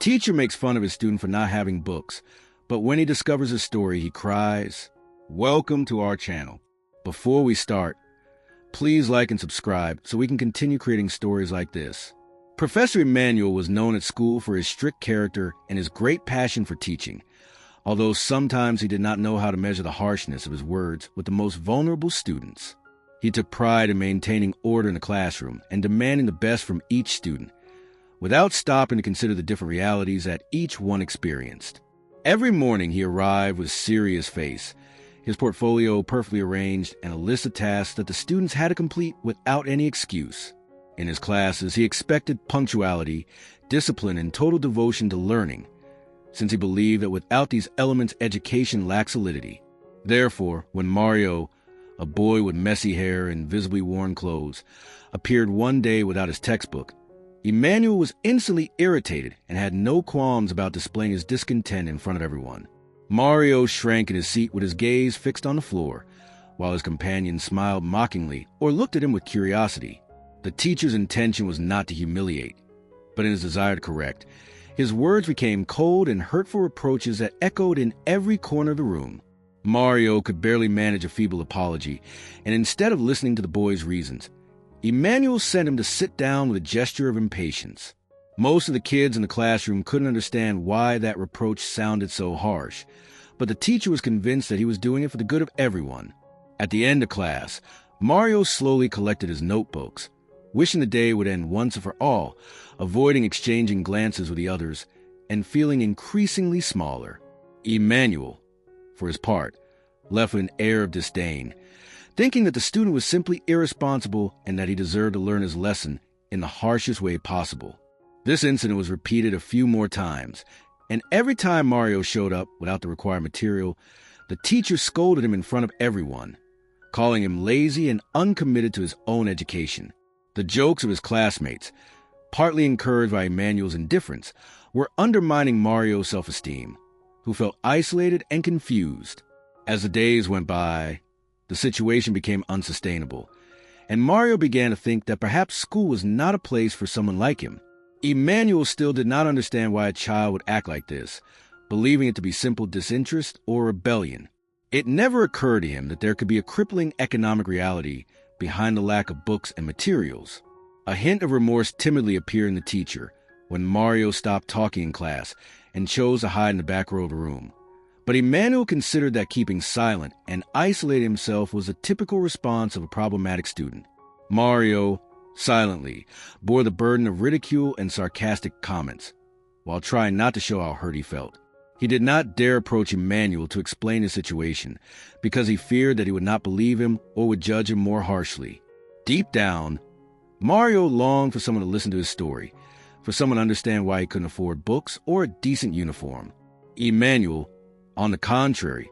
Teacher makes fun of his student for not having books, but when he discovers his story, he cries. Welcome to our channel. Before we start, please like and subscribe so we can continue creating stories like this. Professor Emmanuel was known at school for his strict character and his great passion for teaching, although sometimes he did not know how to measure the harshness of his words with the most vulnerable students. He took pride in maintaining order in the classroom and demanding the best from each student, without stopping to consider the different realities that each one experienced. Every morning he arrived with serious face, his portfolio perfectly arranged, and a list of tasks that the students had to complete without any excuse. In his classes, he expected punctuality, discipline, and total devotion to learning, since he believed that without these elements, education lacked solidity. Therefore, when Mario, a boy with messy hair and visibly worn clothes, appeared one day without his textbook, Emmanuel was instantly irritated and had no qualms about displaying his discontent in front of everyone. Mario shrank in his seat with his gaze fixed on the floor, while his companion smiled mockingly or looked at him with curiosity. The teacher's intention was not to humiliate, but in his desire to correct, his words became cold and hurtful reproaches that echoed in every corner of the room. Mario could barely manage a feeble apology, and instead of listening to the boy's reasons, Emmanuel sent him to sit down with a gesture of impatience. Most of the kids in the classroom couldn't understand why that reproach sounded so harsh, but the teacher was convinced that he was doing it for the good of everyone. At the end of class, Mario slowly collected his notebooks, wishing the day would end once and for all, avoiding exchanging glances with the others, and feeling increasingly smaller. Emmanuel, for his part, left with an air of disdain, thinking that the student was simply irresponsible and that he deserved to learn his lesson in the harshest way possible. This incident was repeated a few more times, and every time Mario showed up without the required material, the teacher scolded him in front of everyone, calling him lazy and uncommitted to his own education. The jokes of his classmates, partly encouraged by Emmanuel's indifference, were undermining Mario's self-esteem, who felt isolated and confused. As the days went by, the situation became unsustainable, and Mario began to think that perhaps school was not a place for someone like him. Emmanuel still did not understand why a child would act like this, believing it to be simple disinterest or rebellion. It never occurred to him that there could be a crippling economic reality behind the lack of books and materials. A hint of remorse timidly appeared in the teacher when Mario stopped talking in class and chose to hide in the back row of the room. But Emmanuel considered that keeping silent and isolating himself was a typical response of a problematic student. Mario, silently, bore the burden of ridicule and sarcastic comments, while trying not to show how hurt he felt. He did not dare approach Emmanuel to explain his situation, because he feared that he would not believe him or would judge him more harshly. Deep down, Mario longed for someone to listen to his story, for someone to understand why he couldn't afford books or a decent uniform. Emmanuel, on the contrary,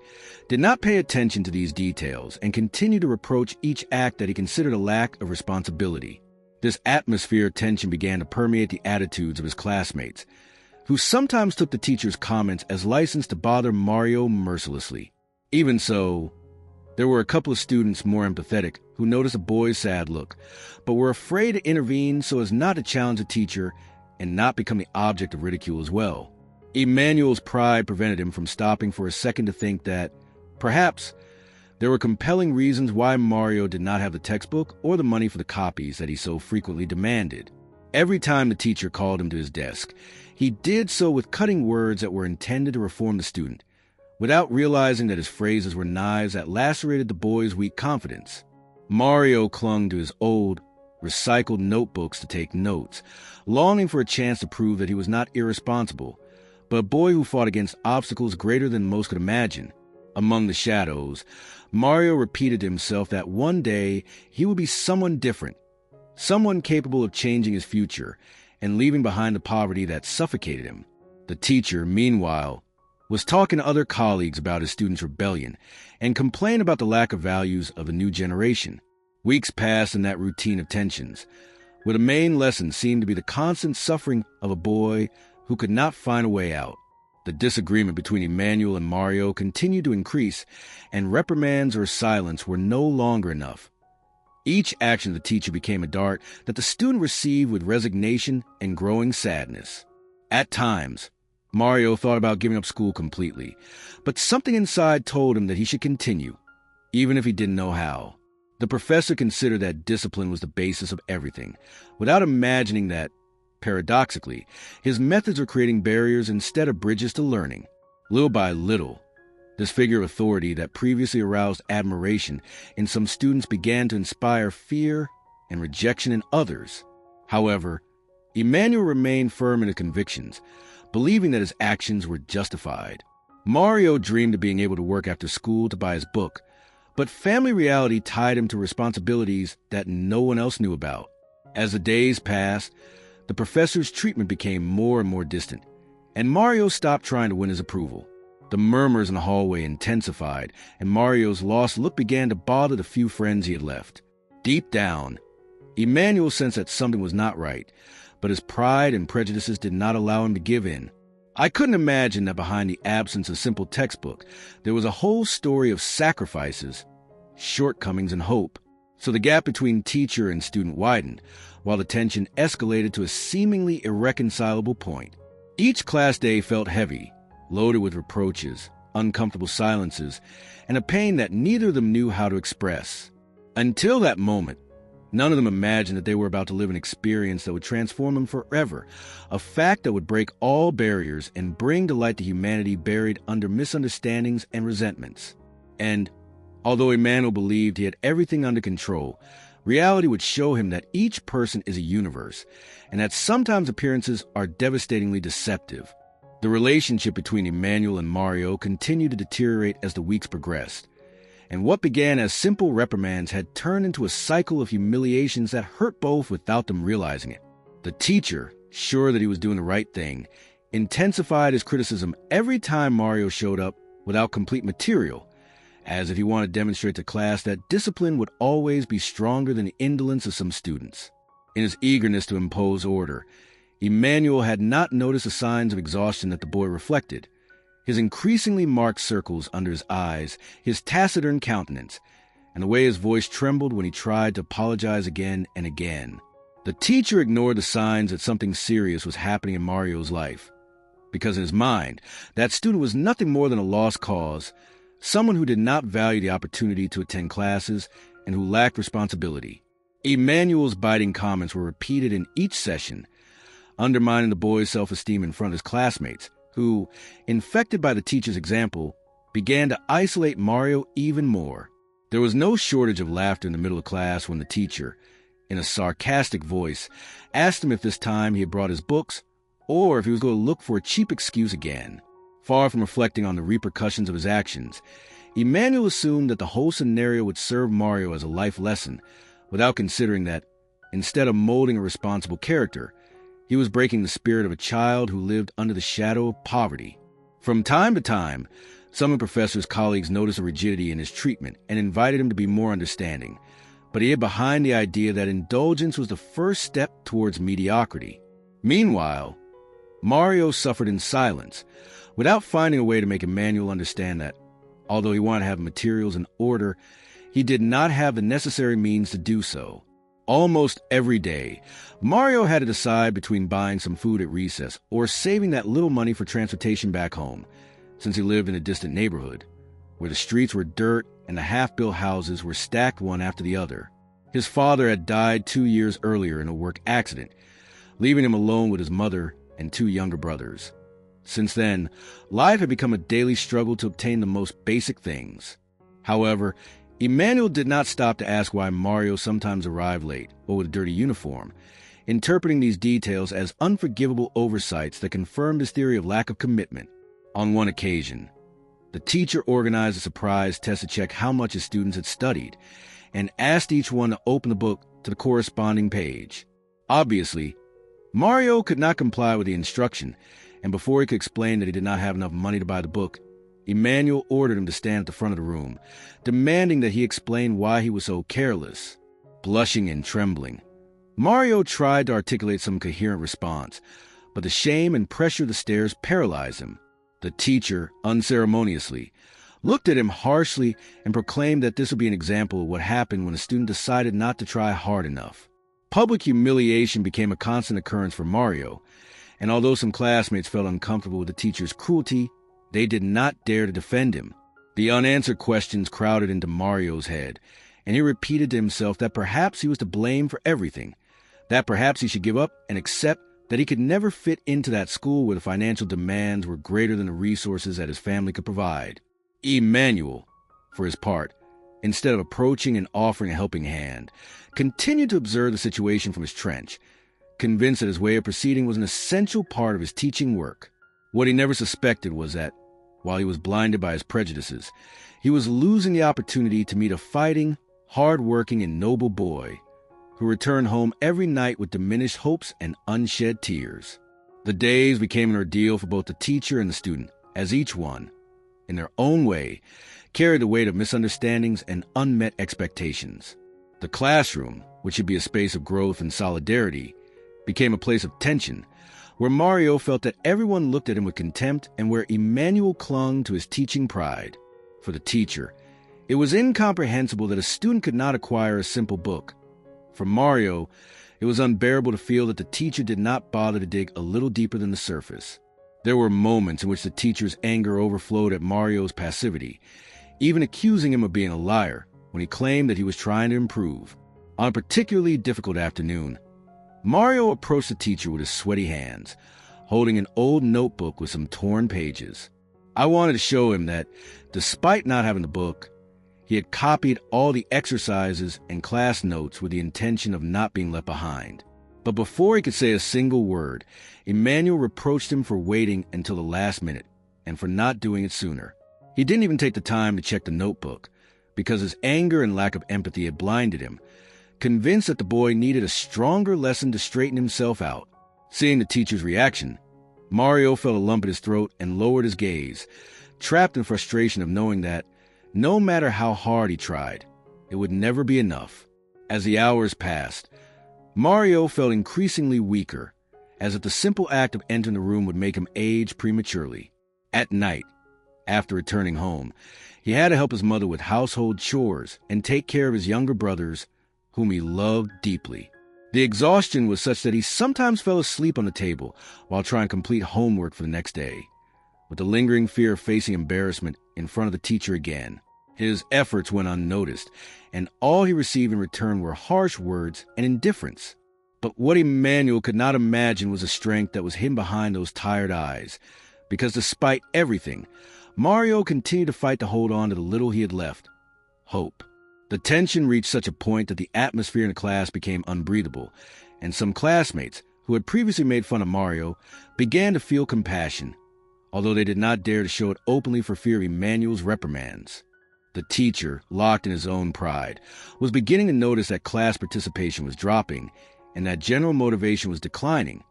did not pay attention to these details and continued to reproach each act that he considered a lack of responsibility. This atmosphere of tension began to permeate the attitudes of his classmates, who sometimes took the teacher's comments as license to bother Mario mercilessly. Even so, there were a couple of students more empathetic who noticed a boy's sad look, but were afraid to intervene so as not to challenge the teacher and not become the object of ridicule as well. Emmanuel's pride prevented him from stopping for a second to think that, perhaps, there were compelling reasons why Mario did not have the textbook or the money for the copies that he so frequently demanded. Every time the teacher called him to his desk, he did so with cutting words that were intended to reform the student, without realizing that his phrases were knives that lacerated the boy's weak confidence. Mario clung to his old, recycled notebooks to take notes, longing for a chance to prove that he was not irresponsible, but a boy who fought against obstacles greater than most could imagine. Among the shadows, Mario repeated to himself that one day he would be someone different, someone capable of changing his future and leaving behind the poverty that suffocated him. The teacher, meanwhile, was talking to other colleagues about his students' rebellion and complained about the lack of values of the new generation. Weeks passed in that routine of tensions, where the main lesson seemed to be the constant suffering of a boy who could not find a way out. The disagreement between Emmanuel and Mario continued to increase, and reprimands or silence were no longer enough. Each action of the teacher became a dart that the student received with resignation and growing sadness. At times, Mario thought about giving up school completely, but something inside told him that he should continue, even if he didn't know how. The professor considered that discipline was the basis of everything, without imagining that, paradoxically, his methods were creating barriers instead of bridges to learning. Little by little, this figure of authority that previously aroused admiration in some students began to inspire fear and rejection in others. However, Emmanuel remained firm in his convictions, believing that his actions were justified. Mario dreamed of being able to work after school to buy his book, but family reality tied him to responsibilities that no one else knew about. As the days passed, the professor's treatment became more and more distant, and Mario stopped trying to win his approval. The murmurs in the hallway intensified, and Mario's lost look began to bother the few friends he had left. Deep down, Emmanuel sensed that something was not right, but his pride and prejudices did not allow him to give in. I couldn't imagine that behind the absence of simple textbook, there was a whole story of sacrifices, shortcomings, and hope. So the gap between teacher and student widened, while the tension escalated to a seemingly irreconcilable point. Each class day felt heavy, loaded with reproaches, uncomfortable silences, and a pain that neither of them knew how to express. Until that moment, none of them imagined that they were about to live an experience that would transform them forever, a fact that would break all barriers and bring to light the humanity buried under misunderstandings and resentments. And although Emmanuel believed he had everything under control, reality would show him that each person is a universe, and that sometimes appearances are devastatingly deceptive. The relationship between Emmanuel and Mario continued to deteriorate as the weeks progressed, and what began as simple reprimands had turned into a cycle of humiliations that hurt both without them realizing it. The teacher, sure that he was doing the right thing, intensified his criticism every time Mario showed up without complete material, as if he wanted to demonstrate to class that discipline would always be stronger than the indolence of some students. In his eagerness to impose order, Emmanuel had not noticed the signs of exhaustion that the boy reflected. His increasingly marked circles under his eyes, his taciturn countenance, and the way his voice trembled when he tried to apologize again and again. The teacher ignored the signs that something serious was happening in Mario's life, because in his mind, that student was nothing more than a lost cause, someone who did not value the opportunity to attend classes and who lacked responsibility. Emmanuel's biting comments were repeated in each session, undermining the boy's self-esteem in front of his classmates, who, infected by the teacher's example, began to isolate Mario even more. There was no shortage of laughter in the middle of class when the teacher, in a sarcastic voice, asked him if this time he had brought his books or if he was going to look for a cheap excuse again. Far from reflecting on the repercussions of his actions, Emmanuel assumed that the whole scenario would serve Mario as a life lesson, without considering that, instead of molding a responsible character, he was breaking the spirit of a child who lived under the shadow of poverty. From time to time, some of the professor's colleagues noticed a rigidity in his treatment and invited him to be more understanding, but he hid behind the idea that indulgence was the first step towards mediocrity. Meanwhile, Mario suffered in silence, without finding a way to make Emmanuel understand that, although he wanted to have materials in order, he did not have the necessary means to do so. Almost every day, Mario had to decide between buying some food at recess or saving that little money for transportation back home, since he lived in a distant neighborhood, where the streets were dirt and the half-built houses were stacked one after the other. His father had died 2 years earlier in a work accident, leaving him alone with his mother and 2 younger brothers. Since then, life had become a daily struggle to obtain the most basic things. However, Emmanuel did not stop to ask why Mario sometimes arrived late or with a dirty uniform, interpreting these details as unforgivable oversights that confirmed his theory of lack of commitment. On one occasion, the teacher organized a surprise test to check how much his students had studied and asked each one to open the book to the corresponding page. Obviously, Mario could not comply with the instruction, and before he could explain that he did not have enough money to buy the book, Emmanuel ordered him to stand at the front of the room, demanding that he explain why he was so careless. Blushing and trembling, Mario tried to articulate some coherent response, but the shame and pressure of the stairs paralyzed him. The teacher, unceremoniously, looked at him harshly and proclaimed that this would be an example of what happened when a student decided not to try hard enough. Public humiliation became a constant occurrence for Mario, And although some classmates felt uncomfortable with the teacher's cruelty, they did not dare to defend him. The unanswered questions crowded into Mario's head, and he repeated to himself that perhaps he was to blame for everything, that perhaps he should give up and accept that he could never fit into that school where the financial demands were greater than the resources that his family could provide. Emmanuel, for his part, instead of approaching and offering a helping hand, continued to observe the situation from his trench, convinced that his way of proceeding was an essential part of his teaching work. What he never suspected was that, while he was blinded by his prejudices, he was losing the opportunity to meet a fighting, hard-working, and noble boy who returned home every night with diminished hopes and unshed tears. The days became an ordeal for both the teacher and the student, as each one, in their own way, carried the weight of misunderstandings and unmet expectations. The classroom, which should be a space of growth and solidarity, became a place of tension, where Mario felt that everyone looked at him with contempt and where Emmanuel clung to his teaching pride. For the teacher, it was incomprehensible that a student could not acquire a simple book. For Mario, it was unbearable to feel that the teacher did not bother to dig a little deeper than the surface. There were moments in which the teacher's anger overflowed at Mario's passivity, even accusing him of being a liar when he claimed that he was trying to improve. On a particularly difficult afternoon, Mario approached the teacher with his sweaty hands, holding an old notebook with some torn pages. I wanted to show him that, despite not having the book, he had copied all the exercises and class notes with the intention of not being left behind. But before he could say a single word, Emmanuel reproached him for waiting until the last minute and for not doing it sooner. He didn't even take the time to check the notebook, because his anger and lack of empathy had blinded him, convinced that the boy needed a stronger lesson to straighten himself out. Seeing the teacher's reaction, Mario felt a lump in his throat and lowered his gaze, trapped in frustration of knowing that, no matter how hard he tried, it would never be enough. As the hours passed, Mario felt increasingly weaker, as if the simple act of entering the room would make him age prematurely. At night, after returning home, he had to help his mother with household chores and take care of his younger brothers, whom he loved deeply. The exhaustion was such that he sometimes fell asleep on the table while trying to complete homework for the next day, with the lingering fear of facing embarrassment in front of the teacher again. His efforts went unnoticed, and all he received in return were harsh words and indifference. But what Emmanuel could not imagine was the strength that was hidden behind those tired eyes, because despite everything, Mario continued to fight to hold on to the little he had left: hope. The tension reached such a point that the atmosphere in the class became unbreathable, and some classmates, who had previously made fun of Mario, began to feel compassion, although they did not dare to show it openly for fear of Emmanuel's reprimands. The teacher, locked in his own pride, was beginning to notice that class participation was dropping and that general motivation was declining,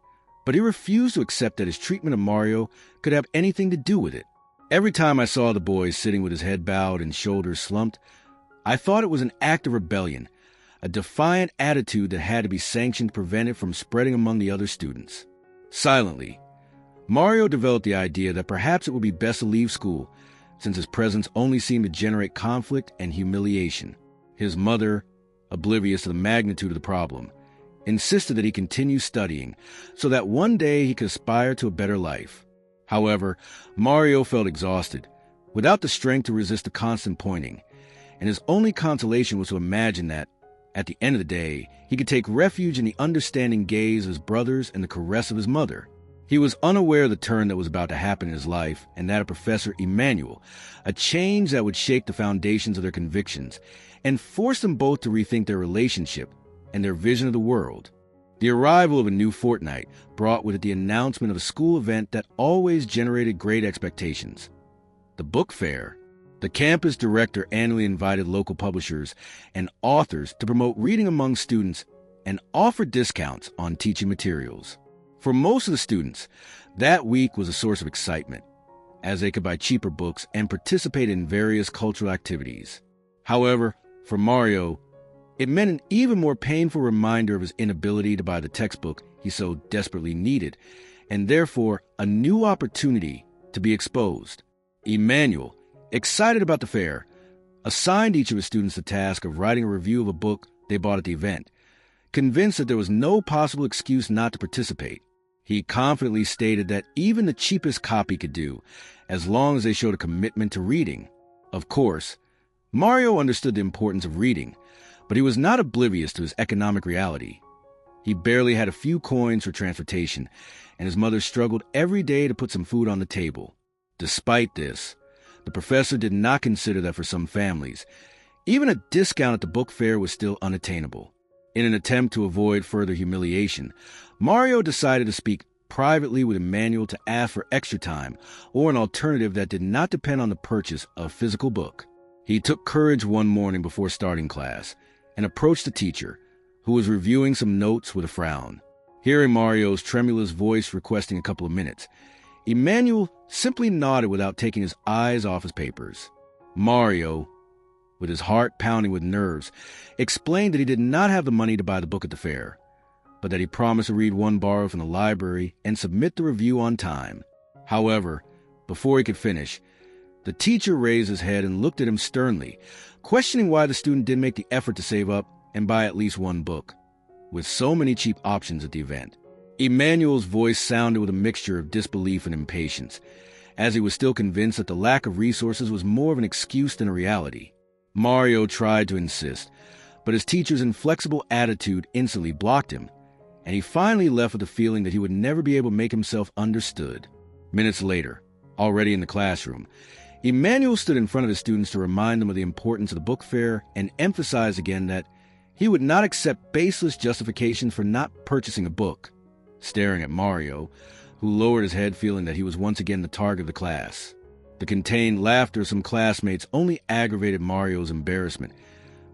but he refused to accept that his treatment of Mario could have anything to do with it. Every time I saw the boy sitting with his head bowed and shoulders slumped, I thought it was an act of rebellion, a defiant attitude that had to be sanctioned to prevent it from spreading among the other students. Silently, Mario developed the idea that perhaps it would be best to leave school, since his presence only seemed to generate conflict and humiliation. His mother, oblivious to the magnitude of the problem, insisted that he continue studying so that one day he could aspire to a better life. However, Mario felt exhausted, without the strength to resist the constant pointing, and his only consolation was to imagine that, at the end of the day, he could take refuge in the understanding gaze of his brothers and the caress of his mother. He was unaware of the turn that was about to happen in his life, and that of Professor Emmanuel, a change that would shake the foundations of their convictions and force them both to rethink their relationship and their vision of the world. The arrival of a new fortnight brought with it the announcement of a school event that always generated great expectations: the book fair. The campus director annually invited local publishers and authors to promote reading among students and offer discounts on teaching materials. For most of the students, that week was a source of excitement, as they could buy cheaper books and participate in various cultural activities. However, for Mario, it meant an even more painful reminder of his inability to buy the textbook he so desperately needed, and therefore a new opportunity to be exposed. Emmanuel, excited about the fair, assigned each of his students the task of writing a review of a book they bought at the event, convinced that there was no possible excuse not to participate. He confidently stated that even the cheapest copy could do, as long as they showed a commitment to reading. Of course, Mario understood the importance of reading, but he was not oblivious to his economic reality. He barely had a few coins for transportation, and his mother struggled every day to put some food on the table. Despite this, the professor did not consider that for some families, even a discount at the book fair was still unattainable. In an attempt to avoid further humiliation, Mario decided to speak privately with Emmanuel to ask for extra time or an alternative that did not depend on the purchase of a physical book. He took courage one morning before starting class and approached the teacher, who was reviewing some notes with a frown. Hearing Mario's tremulous voice requesting a couple of minutes, Emmanuel simply nodded without taking his eyes off his papers. Mario, with his heart pounding with nerves, explained that he did not have the money to buy the book at the fair, but that he promised to read one borrowed from the library and submit the review on time. However, before he could finish, the teacher raised his head and looked at him sternly, questioning why the student didn't make the effort to save up and buy at least one book, with so many cheap options at the event. Emmanuel's voice sounded with a mixture of disbelief and impatience, as he was still convinced that the lack of resources was more of an excuse than a reality. Mario tried to insist, but his teacher's inflexible attitude instantly blocked him, and he finally left with the feeling that he would never be able to make himself understood. Minutes later, already in the classroom, Emmanuel stood in front of his students to remind them of the importance of the book fair and emphasize again that he would not accept baseless justifications for not purchasing a book, staring at Mario, who lowered his head feeling that he was once again the target of the class. The contained laughter of some classmates only aggravated Mario's embarrassment,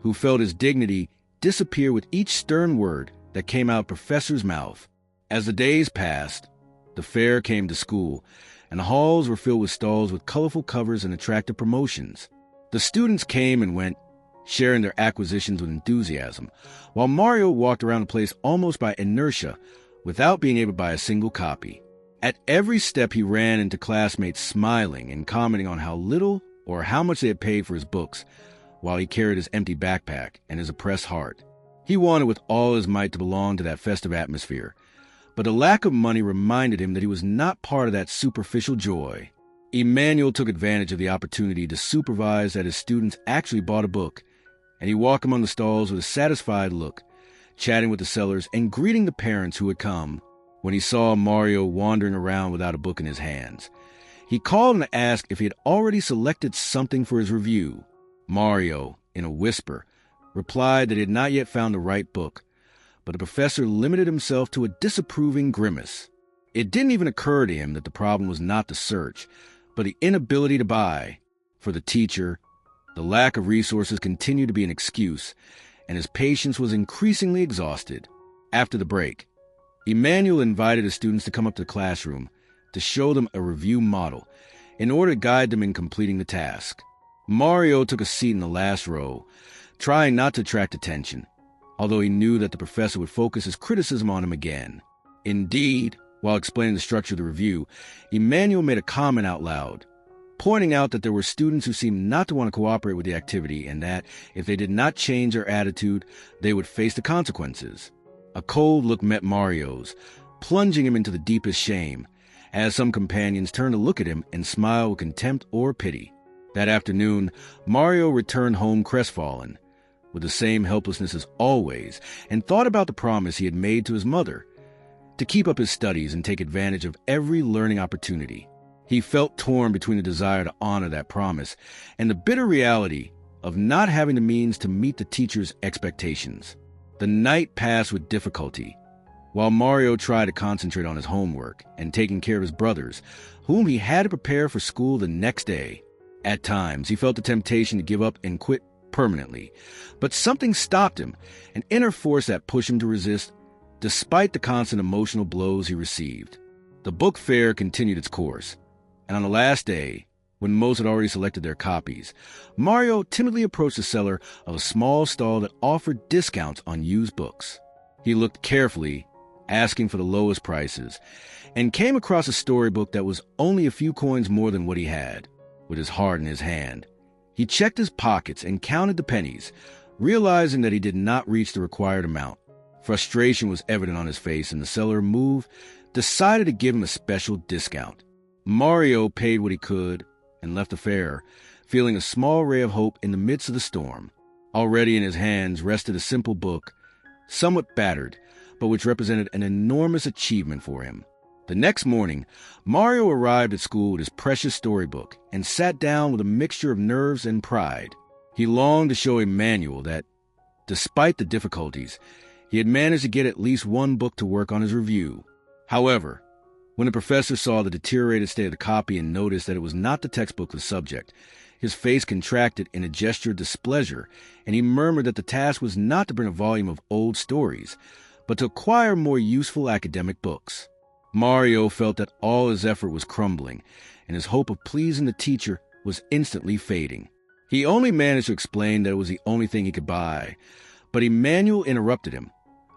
who felt his dignity disappear with each stern word that came out of the professor's mouth. As the days passed, the fair came to school, and the halls were filled with stalls with colorful covers and attractive promotions. The students came and went, sharing their acquisitions with enthusiasm, while Mario walked around the place almost by inertia, without being able to buy a single copy. At every step he ran into classmates smiling and commenting on how little or how much they had paid for his books, while he carried his empty backpack and his oppressed heart. He wanted with all his might to belong to that festive atmosphere, but the lack of money reminded him that he was not part of that superficial joy. Emmanuel took advantage of the opportunity to supervise that his students actually bought a book, and he walked among the stalls with a satisfied look, chatting with the sellers and greeting the parents who had come. When he saw Mario wandering around without a book in his hands, he called him to ask if he had already selected something for his review. Mario, in a whisper, replied that he had not yet found the right book, but the professor limited himself to a disapproving grimace. It didn't even occur to him that the problem was not the search, but the inability to buy. For the teacher, the lack of resources continued to be an excuse, and his patience was increasingly exhausted. After the break, Emmanuel invited his students to come up to the classroom to show them a review model in order to guide them in completing the task. Mario took a seat in the last row, trying not to attract attention, although he knew that the professor would focus his criticism on him again. Indeed, while explaining the structure of the review, Emmanuel made a comment out loud, pointing out that there were students who seemed not to want to cooperate with the activity and that, if they did not change their attitude, they would face the consequences. A cold look met Mario's, plunging him into the deepest shame, as some companions turned to look at him and smile with contempt or pity. That afternoon, Mario returned home crestfallen, with the same helplessness as always, and thought about the promise he had made to his mother, to keep up his studies and take advantage of every learning opportunity. He felt torn between the desire to honor that promise and the bitter reality of not having the means to meet the teacher's expectations. The night passed with difficulty, while Mario tried to concentrate on his homework and taking care of his brothers, whom he had to prepare for school the next day. At times, he felt the temptation to give up and quit permanently, but something stopped him, an inner force that pushed him to resist, despite the constant emotional blows he received. The book fair continued its course, and on the last day, when most had already selected their copies, Mario timidly approached the seller of a small stall that offered discounts on used books. He looked carefully, asking for the lowest prices, and came across a storybook that was only a few coins more than what he had. With his heart in his hand, he checked his pockets and counted the pennies, realizing that he did not reach the required amount. Frustration was evident on his face, and the seller moved decided to give him a special discount. Mario paid what he could and left the fair, feeling a small ray of hope in the midst of the storm. Already in his hands rested a simple book, somewhat battered, but which represented an enormous achievement for him. The next morning, Mario arrived at school with his precious storybook and sat down with a mixture of nerves and pride. He longed to show Emmanuel that, despite the difficulties, he had managed to get at least one book to work on his review. However, when the professor saw the deteriorated state of the copy and noticed that it was not the textbook's subject, his face contracted in a gesture of displeasure, and he murmured that the task was not to bring a volume of old stories, but to acquire more useful academic books. Mario felt that all his effort was crumbling, and his hope of pleasing the teacher was instantly fading. He only managed to explain that it was the only thing he could buy, but Emmanuel interrupted him,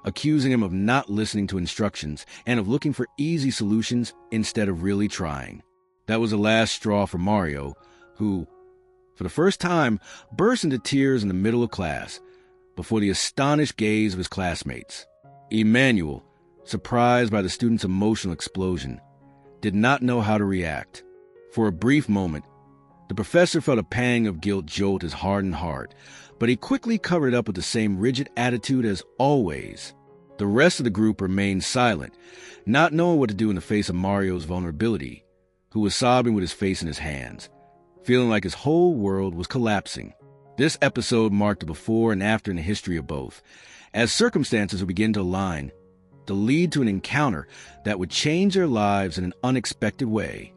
accusing him of not listening to instructions and of looking for easy solutions instead of really trying. That was the last straw for Mario, who, for the first time, burst into tears in the middle of class, before the astonished gaze of his classmates. Emmanuel, surprised by the student's emotional explosion, did not know how to react. For a brief moment, the professor felt a pang of guilt jolt his hardened heart, but he quickly covered it up with the same rigid attitude as always. The rest of the group remained silent, not knowing what to do in the face of Mario's vulnerability, who was sobbing with his face in his hands, feeling like his whole world was collapsing. This episode marked the before and after in the history of both, as circumstances would begin to align, to lead to an encounter that would change their lives in an unexpected way.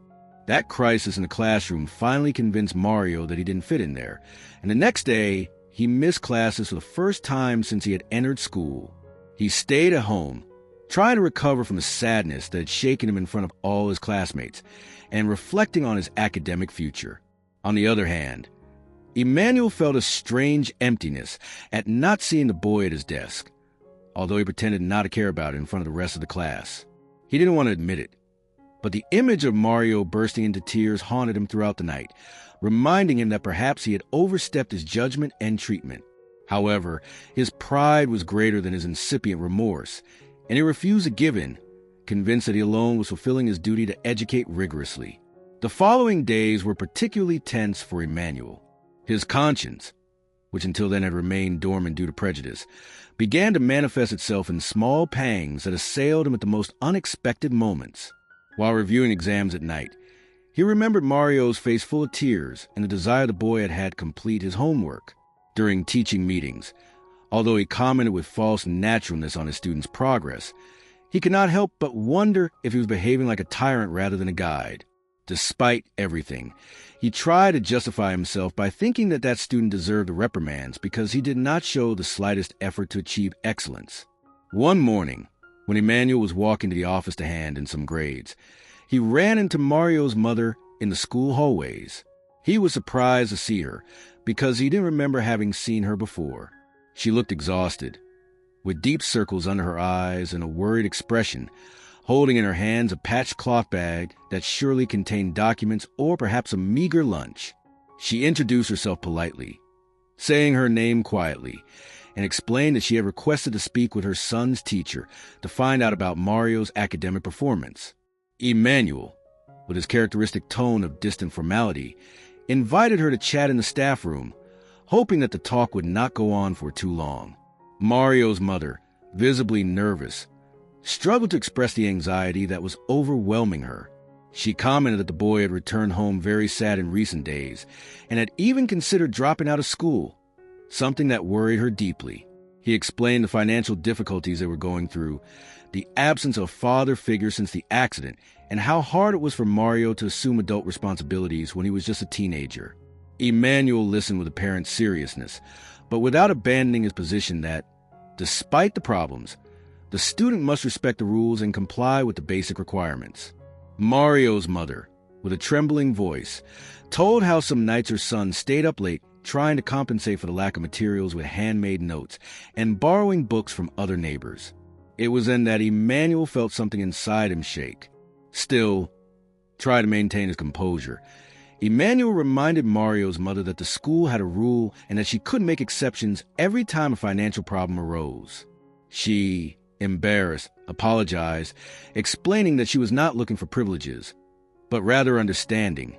That crisis in the classroom finally convinced Mario that he didn't fit in there, and the next day, he missed classes for the first time since he had entered school. He stayed at home, trying to recover from the sadness that had shaken him in front of all his classmates, and reflecting on his academic future. On the other hand, Emmanuel felt a strange emptiness at not seeing the boy at his desk, although he pretended not to care about it in front of the rest of the class. He didn't want to admit it, but the image of Mario bursting into tears haunted him throughout the night, reminding him that perhaps he had overstepped his judgment and treatment. However, his pride was greater than his incipient remorse, and he refused to give in, convinced that he alone was fulfilling his duty to educate rigorously. The following days were particularly tense for Emmanuel. His conscience, which until then had remained dormant due to prejudice, began to manifest itself in small pangs that assailed him at the most unexpected moments. While reviewing exams at night, he remembered Mario's face full of tears and the desire the boy had had complete his homework. During teaching meetings, although he commented with false naturalness on his students' progress, he could not help but wonder if he was behaving like a tyrant rather than a guide. Despite everything, he tried to justify himself by thinking that that student deserved the reprimands because he did not show the slightest effort to achieve excellence. One morning, when Emmanuel was walking to the office to hand in some grades, he ran into Mario's mother in the school hallways. He was surprised to see her because he didn't remember having seen her before. She looked exhausted, with deep circles under her eyes and a worried expression, holding in her hands a patched cloth bag that surely contained documents or perhaps a meager lunch. She introduced herself politely, saying her name quietly, and explained that she had requested to speak with her son's teacher to find out about Mario's academic performance. Emmanuel, with his characteristic tone of distant formality, invited her to chat in the staff room, hoping that the talk would not go on for too long. Mario's mother, visibly nervous, struggled to express the anxiety that was overwhelming her. She commented that the boy had returned home very sad in recent days and had even considered dropping out of school, something that worried her deeply. He explained the financial difficulties they were going through, the absence of a father figure since the accident, and how hard it was for Mario to assume adult responsibilities when he was just a teenager. Emmanuel listened with apparent seriousness, but without abandoning his position that, despite the problems, the student must respect the rules and comply with the basic requirements. Mario's mother, with a trembling voice, told how some nights her son stayed up late trying to compensate for the lack of materials with handmade notes and borrowing books from other neighbors. It was then that Emmanuel felt something inside him shake. Still, try to maintain his composure. Emmanuel reminded Mario's mother that the school had a rule and that she couldn't make exceptions every time a financial problem arose. She embarrassed, apologized, explaining that she was not looking for privileges, but rather understanding,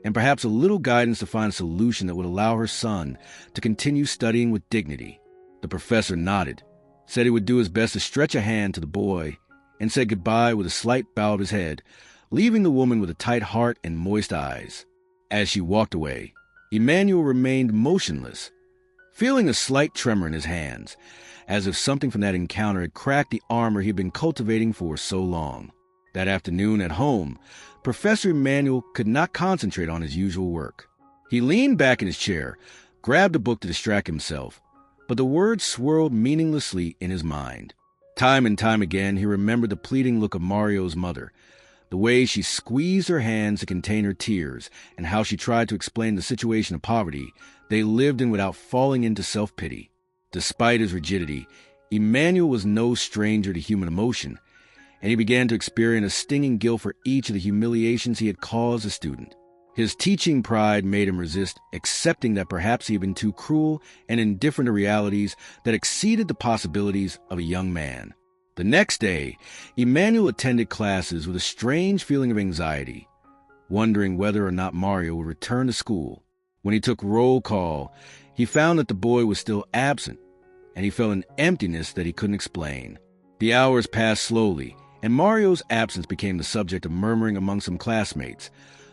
and perhaps a little guidance to find a solution that would allow her son to continue studying with dignity. The professor nodded, said he would do his best to stretch a hand to the boy, and said goodbye with a slight bow of his head, leaving the woman with a tight heart and moist eyes. As she walked away, Emmanuel remained motionless, feeling a slight tremor in his hands, as if something from that encounter had cracked the armor he had been cultivating for so long. That afternoon at home, Professor Emmanuel could not concentrate on his usual work. He leaned back in his chair, grabbed a book to distract himself, but the words swirled meaninglessly in his mind. Time and time again, he remembered the pleading look of Mario's mother, the way she squeezed her hands to contain her tears, and how she tried to explain the situation of poverty they lived in without falling into self-pity. Despite his rigidity, Emmanuel was no stranger to human emotion, and he began to experience a stinging guilt for each of the humiliations he had caused a student. His teaching pride made him resist accepting that perhaps he had been too cruel and indifferent to realities that exceeded the possibilities of a young man. The next day, Emmanuel attended classes with a strange feeling of anxiety, wondering whether or not Mario would return to school. When he took roll call, he found that the boy was still absent, and he felt an emptiness that he couldn't explain. The hours passed slowly, and Mario's absence became the subject of murmuring among some classmates,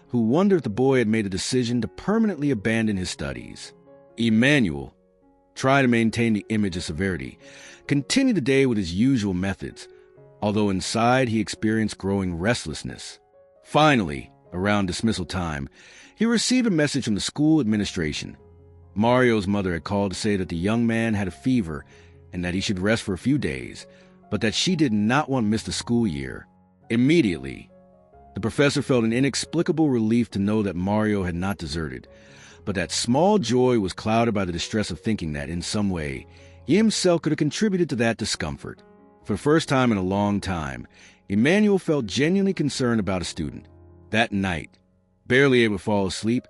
who wondered if the boy had made a decision to permanently abandon his studies. Emmanuel, trying to maintain the image of severity, continued the day with his usual methods, although inside he experienced growing restlessness. Finally, around dismissal time, he received a message from the school administration. Mario's mother had called to say that the young man had a fever and that he should rest for a few days, but that she did not want to miss the school year. Immediately, the professor felt an inexplicable relief to know that Mario had not deserted, but that small joy was clouded by the distress of thinking that, in some way, he himself could have contributed to that discomfort. For the first time in a long time, Emmanuel felt genuinely concerned about a student. That night, barely able to fall asleep,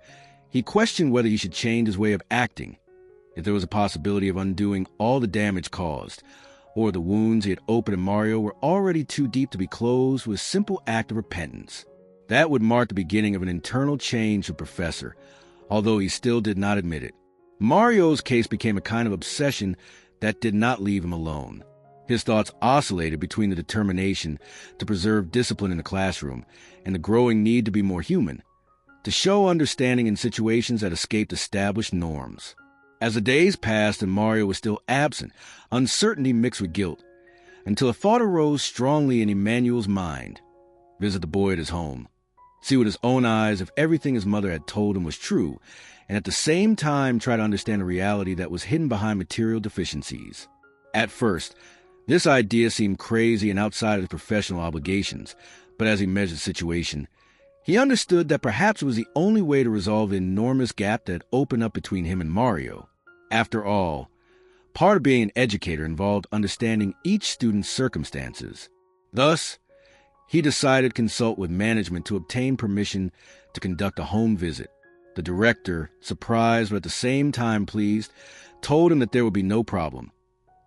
he questioned whether he should change his way of acting, if there was a possibility of undoing all the damage caused, or the wounds he had opened in Mario were already too deep to be closed with a simple act of repentance. That would mark the beginning of an internal change for the professor, although he still did not admit it. Mario's case became a kind of obsession that did not leave him alone. His thoughts oscillated between the determination to preserve discipline in the classroom and the growing need to be more human, to show understanding in situations that escaped established norms. As the days passed and Mario was still absent, uncertainty mixed with guilt, until a thought arose strongly in Emmanuel's mind: visit the boy at his home, see with his own eyes if everything his mother had told him was true, and at the same time try to understand a reality that was hidden behind material deficiencies. At first, this idea seemed crazy and outside of his professional obligations, but as he measured the situation, he understood that perhaps it was the only way to resolve the enormous gap that opened up between him and Mario. After all, part of being an educator involved understanding each student's circumstances. Thus, he decided to consult with management to obtain permission to conduct a home visit. The director, surprised but at the same time pleased, told him that there would be no problem,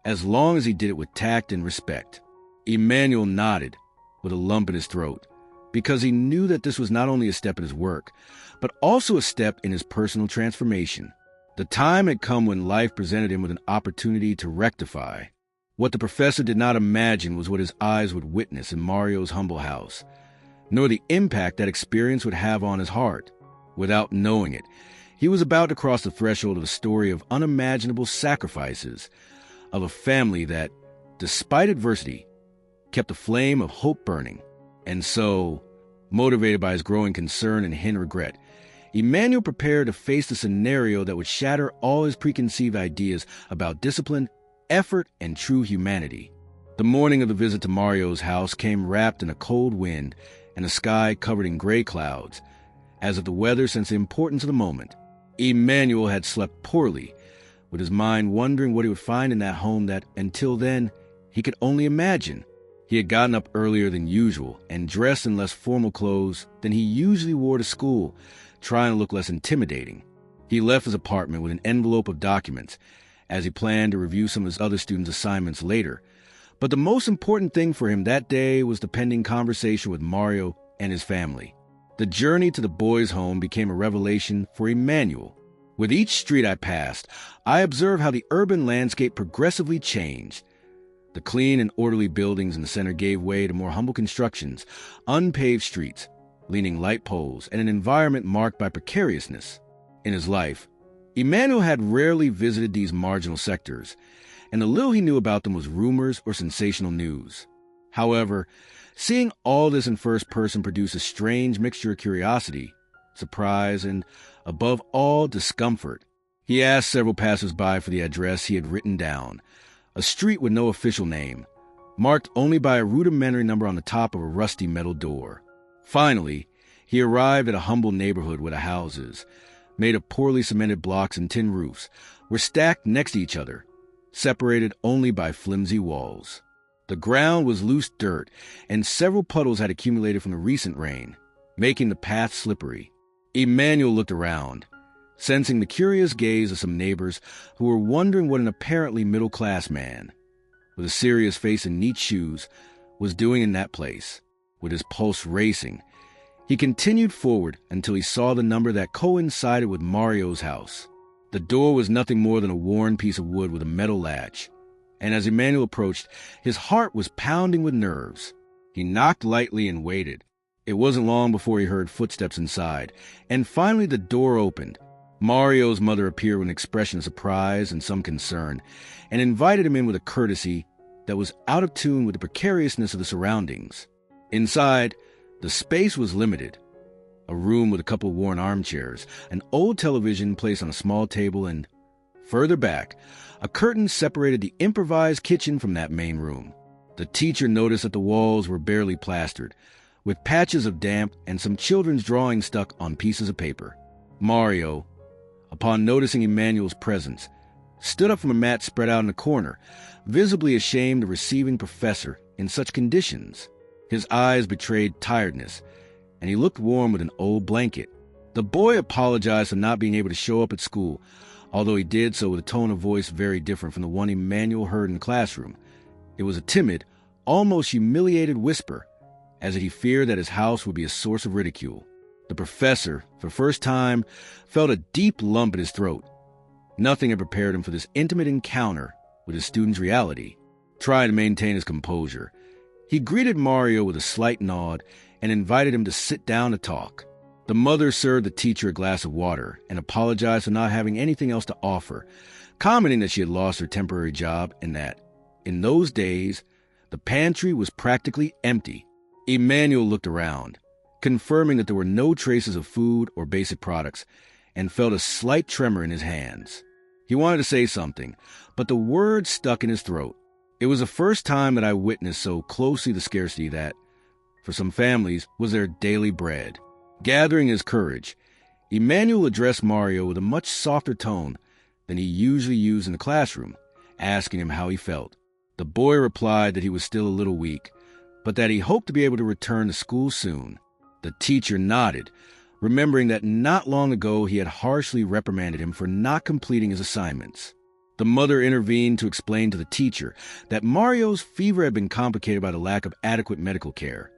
as long as he did it with tact and respect. Emmanuel nodded, with a lump in his throat, because he knew that this was not only a step in his work, but also a step in his personal transformation. The time had come when life presented him with an opportunity to rectify. What the professor did not imagine was what his eyes would witness in Mario's humble house, nor the impact that experience would have on his heart. Without knowing it, he was about to cross the threshold of a story of unimaginable sacrifices, of a family that, despite adversity, kept the flame of hope burning. And so, motivated by his growing concern and hidden regret, Emmanuel prepared to face the scenario that would shatter all his preconceived ideas about discipline, effort, and true humanity. The morning of the visit to Mario's house came wrapped in a cold wind and a sky covered in gray clouds, as if the weather sensed the importance of the moment. Emmanuel had slept poorly, with his mind wondering what he would find in that home that, until then, he could only imagine. He had gotten up earlier than usual and dressed in less formal clothes than he usually wore to school, trying to look less intimidating. He left his apartment with an envelope of documents, as he planned to review some of his other students' assignments later, But the most important thing for him that day was the pending conversation with Mario and his family. The journey to the boys' home became a revelation for Emmanuel. With each street I passed, I observed how the urban landscape progressively changed. The clean and orderly buildings in the center gave way to more humble constructions, unpaved streets, leaning light poles, and an environment marked by precariousness. In his life, Emmanuel had rarely visited these marginal sectors, and the little he knew about them was rumors or sensational news. However, seeing all this in first person produced a strange mixture of curiosity, surprise, and, above all, discomfort. He asked several passers-by for the address he had written down, a street with no official name, marked only by a rudimentary number on the top of a rusty metal door. Finally, he arrived at a humble neighborhood where the houses, made of poorly cemented blocks and tin roofs, were stacked next to each other, separated only by flimsy walls. The ground was loose dirt, and several puddles had accumulated from the recent rain, making the path slippery. Emmanuel looked around, sensing the curious gaze of some neighbors who were wondering what an apparently middle-class man, with a serious face and neat shoes, was doing in that place. With his pulse racing, he continued forward until he saw the number that coincided with Mario's house. The door was nothing more than a worn piece of wood with a metal latch, and as Emmanuel approached, his heart was pounding with nerves. He knocked lightly and waited. It wasn't long before he heard footsteps inside, and finally the door opened. Mario's mother appeared with an expression of surprise and some concern, and invited him in with a courtesy that was out of tune with the precariousness of the surroundings. Inside, the space was limited. A room with a couple worn armchairs, an old television placed on a small table, and, further back, a curtain separated the improvised kitchen from that main room. The teacher noticed that the walls were barely plastered, with patches of damp and some children's drawings stuck on pieces of paper. Mario, upon noticing Emmanuel's presence, stood up from a mat spread out in the corner, visibly ashamed of receiving the professor in such conditions. His eyes betrayed tiredness, and he looked warm with an old blanket. The boy apologized for not being able to show up at school, although he did so with a tone of voice very different from the one Emmanuel heard in the classroom. It was a timid, almost humiliated whisper, as if he feared that his house would be a source of ridicule. The professor, for the first time, felt a deep lump in his throat. Nothing had prepared him for this intimate encounter with his student's reality. Trying to maintain his composure, he greeted Mario with a slight nod and invited him to sit down to talk. The mother served the teacher a glass of water and apologized for not having anything else to offer, commenting that she had lost her temporary job and that, in those days, the pantry was practically empty. Emmanuel looked around, confirming that there were no traces of food or basic products, and felt a slight tremor in his hands. He wanted to say something, but the words stuck in his throat. It was the first time that I witnessed so closely the scarcity that, for some families, was their daily bread. Gathering his courage, Emmanuel addressed Mario with a much softer tone than he usually used in the classroom, asking him how he felt. The boy replied that he was still a little weak, but that he hoped to be able to return to school soon. The teacher nodded, remembering that not long ago he had harshly reprimanded him for not completing his assignments. The mother intervened to explain to the teacher that Mario's fever had been complicated by the lack of adequate medical care,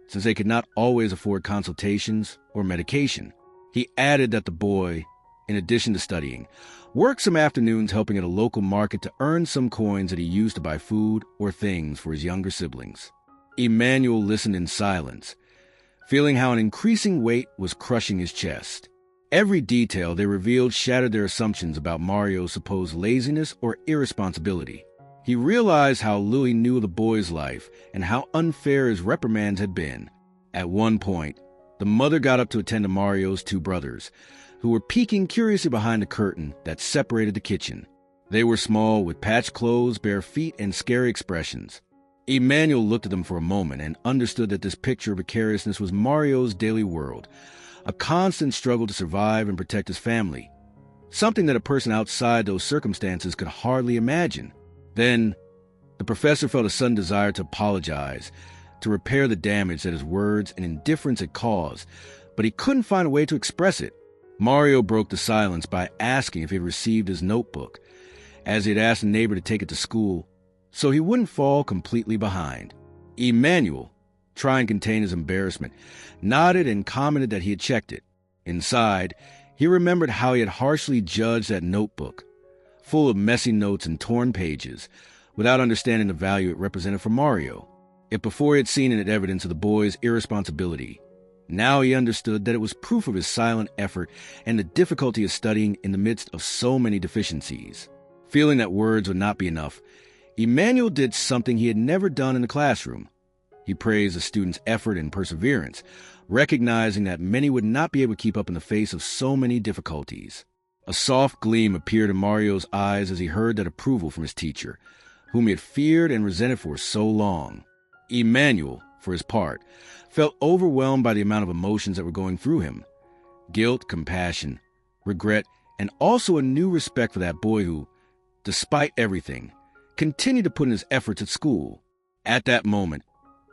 since they could not always afford consultations or medication. He added that the boy, in addition to studying, worked some afternoons helping at a local market to earn some coins that he used to buy food or things for his younger siblings. Emmanuel listened in silence, feeling how an increasing weight was crushing his chest. Every detail they revealed shattered their assumptions about Mario's supposed laziness or irresponsibility. He realized how little he knew of the boy's life and how unfair his reprimands had been. At one point, the mother got up to attend to Mario's two brothers, who were peeking curiously behind the curtain that separated the kitchen. They were small, with patched clothes, bare feet, and scary expressions. Emmanuel looked at them for a moment and understood that this picture of precariousness was Mario's daily world, a constant struggle to survive and protect his family, something that a person outside those circumstances could hardly imagine. Then, the professor felt a sudden desire to apologize, to repair the damage that his words and indifference had caused, but he couldn't find a way to express it. Mario broke the silence by asking if he had received his notebook. As he had asked a neighbor to take it to school, so he wouldn't fall completely behind. Emmanuel, trying to contain his embarrassment, nodded and commented that he had checked it. Inside, he remembered how he had harshly judged that notebook, full of messy notes and torn pages, without understanding the value it represented for Mario. If before he had seen in it evidence of the boy's irresponsibility, now he understood that it was proof of his silent effort and the difficulty of studying in the midst of so many deficiencies. Feeling that words would not be enough, Emmanuel did something he had never done in the classroom. He praised the students' effort and perseverance, recognizing that many would not be able to keep up in the face of so many difficulties. A soft gleam appeared in Mario's eyes as he heard that approval from his teacher, whom he had feared and resented for so long. Emmanuel, for his part, felt overwhelmed by the amount of emotions that were going through him. Guilt, compassion, regret, and also a new respect for that boy who, despite everything, continued to put in his efforts at school. At that moment,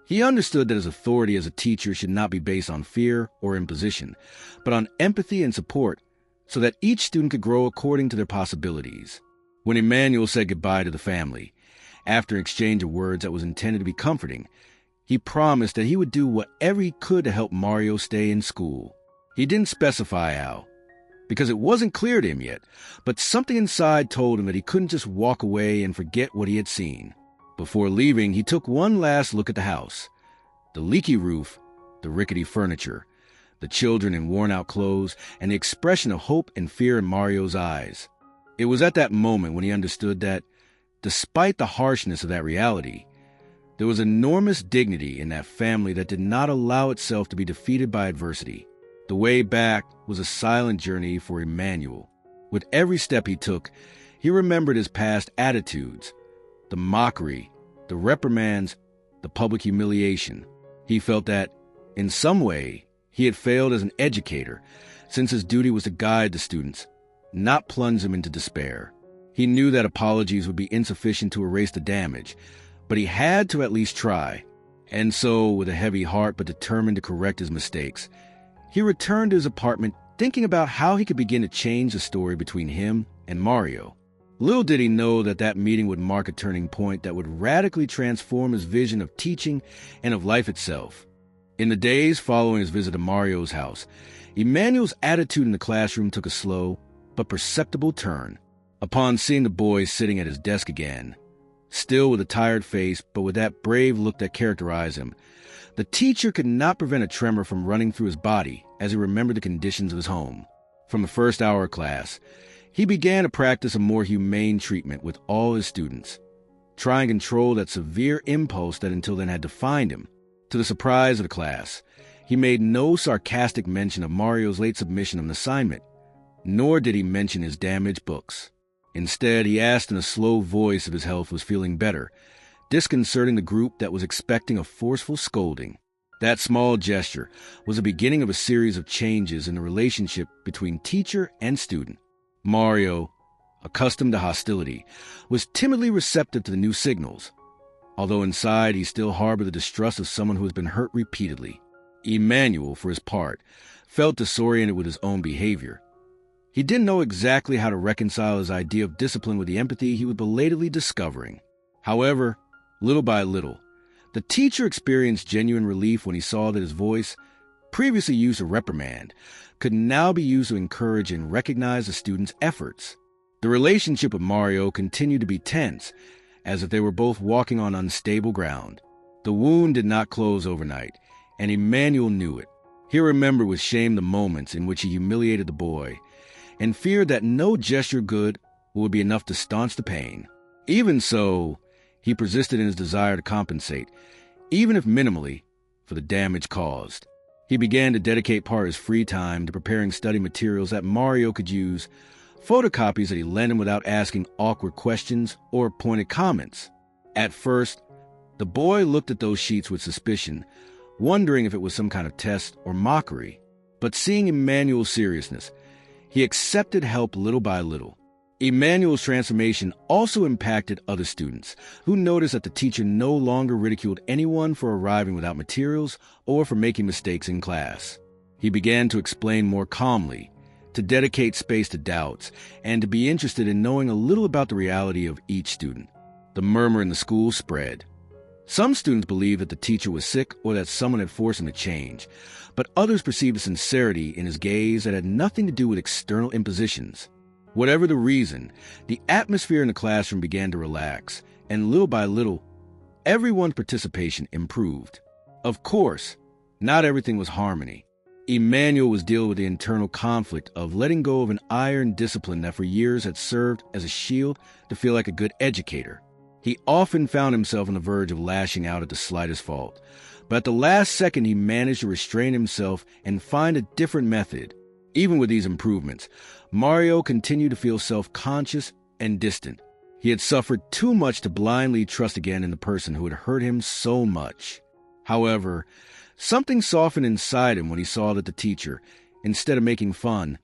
he understood that his authority as a teacher should not be based on fear or imposition, but on empathy and support, so that each student could grow according to their possibilities. When Emmanuel said goodbye to the family, after an exchange of words that was intended to be comforting, he promised that he would do whatever he could to help Mario stay in school. He didn't specify how, because it wasn't clear to him yet, but something inside told him that he couldn't just walk away and forget what he had seen. Before leaving, he took one last look at the house. The leaky roof, the rickety furniture, the children in worn-out clothes, and the expression of hope and fear in Mario's eyes. It was at that moment when he understood that, despite the harshness of that reality, there was enormous dignity in that family that did not allow itself to be defeated by adversity. The way back was a silent journey for Emmanuel. With every step he took, he remembered his past attitudes, the mockery, the reprimands, the public humiliation. He felt that, in some way, he had failed as an educator, since his duty was to guide the students, not plunge them into despair. He knew that apologies would be insufficient to erase the damage, but he had to at least try. And so, with a heavy heart but determined to correct his mistakes, he returned to his apartment thinking about how he could begin to change the story between him and Mario. Little did he know that that meeting would mark a turning point that would radically transform his vision of teaching and of life itself. In the days following his visit to Mario's house, Emmanuel's attitude in the classroom took a slow but perceptible turn. Upon seeing the boy sitting at his desk again, still with a tired face but with that brave look that characterized him, the teacher could not prevent a tremor from running through his body as he remembered the conditions of his home. From the first hour of class, he began to practice a more humane treatment with all his students, trying to control that severe impulse that until then had defined him. To the surprise of the class, he made no sarcastic mention of Mario's late submission of an assignment, nor did he mention his damaged books. Instead, he asked in a slow voice if his health was feeling better, disconcerting the group that was expecting a forceful scolding. That small gesture was the beginning of a series of changes in the relationship between teacher and student. Mario, accustomed to hostility, was timidly receptive to the new signals, although inside he still harbored the distrust of someone who has been hurt repeatedly. Emmanuel, for his part, felt disoriented with his own behavior. He didn't know exactly how to reconcile his idea of discipline with the empathy he was belatedly discovering. However, little by little, the teacher experienced genuine relief when he saw that his voice, previously used to reprimand, could now be used to encourage and recognize the students' efforts. The relationship with Mario continued to be tense, as if they were both walking on unstable ground. The wound did not close overnight, and Emmanuel knew it. He remembered with shame the moments in which he humiliated the boy, and feared that no gesture good would be enough to staunch the pain. Even so, he persisted in his desire to compensate, even if minimally, for the damage caused. He began to dedicate part of his free time to preparing study materials that Mario could use, photocopies that he lent him without asking awkward questions or pointed comments. At first, the boy looked at those sheets with suspicion, wondering if it was some kind of test or mockery. But seeing Emmanuel's seriousness, he accepted help little by little. Emmanuel's transformation also impacted other students, who noticed that the teacher no longer ridiculed anyone for arriving without materials or for making mistakes in class. He began to explain more calmly, to dedicate space to doubts, and to be interested in knowing a little about the reality of each student. The murmur in the school spread. Some students believed that the teacher was sick or that someone had forced him to change, but others perceived a sincerity in his gaze that had nothing to do with external impositions. Whatever the reason, the atmosphere in the classroom began to relax, and little by little, everyone's participation improved. Of course, not everything was harmony. Emmanuel was dealing with the internal conflict of letting go of an iron discipline that for years had served as a shield to feel like a good educator. He often found himself on the verge of lashing out at the slightest fault, but at the last second he managed to restrain himself and find a different method. Even with these improvements, Mario continued to feel self-conscious and distant. He had suffered too much to blindly trust again in the person who had hurt him so much. However, something softened inside him when he saw that the teacher, instead of making fun,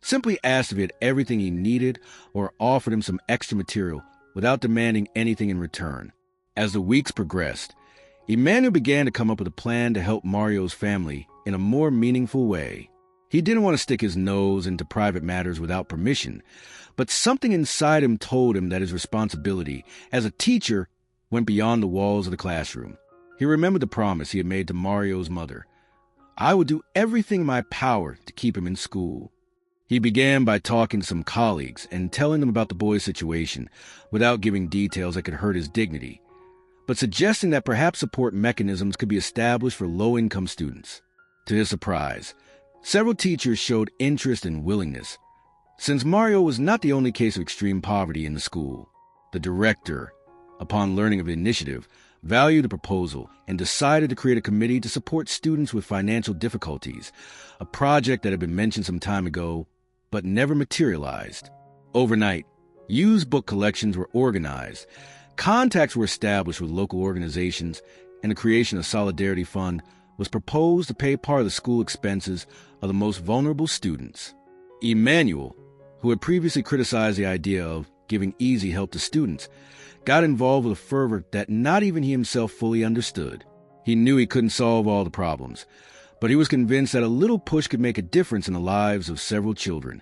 simply asked if he had everything he needed or offered him some extra material without demanding anything in return. As the weeks progressed, Emmanuel began to come up with a plan to help Mario's family in a more meaningful way. He didn't want to stick his nose into private matters without permission, but something inside him told him that his responsibility as a teacher went beyond the walls of the classroom. He remembered the promise he had made to Mario's mother. "I would do everything in my power to keep him in school." He began by talking to some colleagues and telling them about the boy's situation without giving details that could hurt his dignity, but suggesting that perhaps support mechanisms could be established for low-income students. To his surprise, several teachers showed interest and willingness. Since Mario was not the only case of extreme poverty in the school, the director, upon learning of the initiative, valued the proposal and decided to create a committee to support students with financial difficulties, a project that had been mentioned some time ago but never materialized. Overnight, used book collections were organized, contacts were established with local organizations, and the creation of a Solidarity Fund was proposed to pay part of the school expenses of the most vulnerable students. Emmanuel, who had previously criticized the idea of giving easy help to students, got involved with a fervor that not even he himself fully understood. He knew he couldn't solve all the problems, but he was convinced that a little push could make a difference in the lives of several children,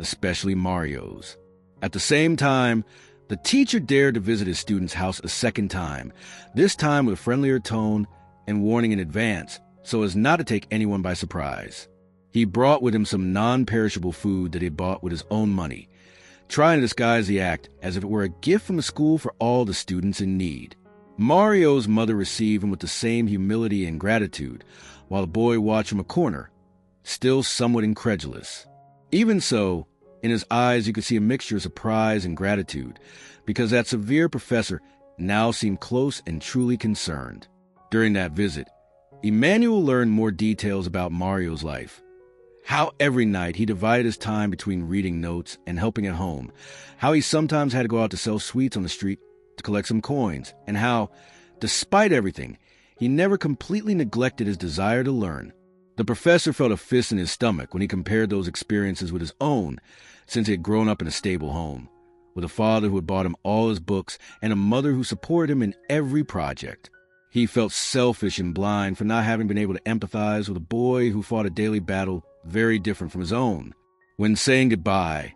especially Mario's. At the same time, the teacher dared to visit his student's house a second time, this time with a friendlier tone and warning in advance so as not to take anyone by surprise. He brought with him some non-perishable food that he had bought with his own money, trying to disguise the act as if it were a gift from the school for all the students in need. Mario's mother received him with the same humility and gratitude, while the boy watched from a corner, still somewhat incredulous. Even so, in his eyes you could see a mixture of surprise and gratitude, because that severe professor now seemed close and truly concerned. During that visit, Emmanuel learned more details about Mario's life. How every night he divided his time between reading notes and helping at home, how he sometimes had to go out to sell sweets on the street to collect some coins, and how, despite everything, he never completely neglected his desire to learn. The professor felt a fist in his stomach when he compared those experiences with his own, since he had grown up in a stable home, with a father who had bought him all his books and a mother who supported him in every project. He felt selfish and blind for not having been able to empathize with a boy who fought a daily battle very different from his own. When saying goodbye,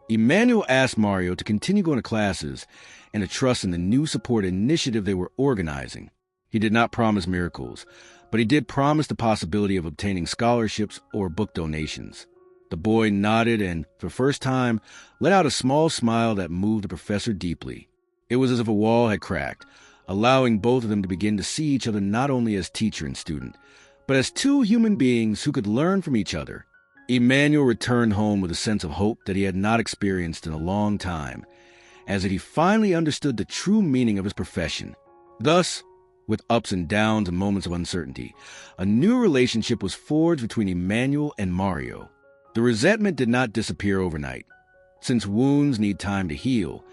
Emmanuel asked Mario to continue going to classes and to trust in the new support initiative they were organizing. He did not promise miracles, but he did promise the possibility of obtaining scholarships or book donations. The boy nodded and, for the first time, let out a small smile that moved the professor deeply. It was as if a wall had cracked, allowing both of them to begin to see each other not only as teacher and student, but as two human beings who could learn from each other. Emmanuel returned home with a sense of hope that he had not experienced in a long time, as that he finally understood the true meaning of his profession. Thus, with ups and downs and moments of uncertainty, a new relationship was forged between Emmanuel and Mario. The resentment did not disappear overnight, since wounds need time to heal,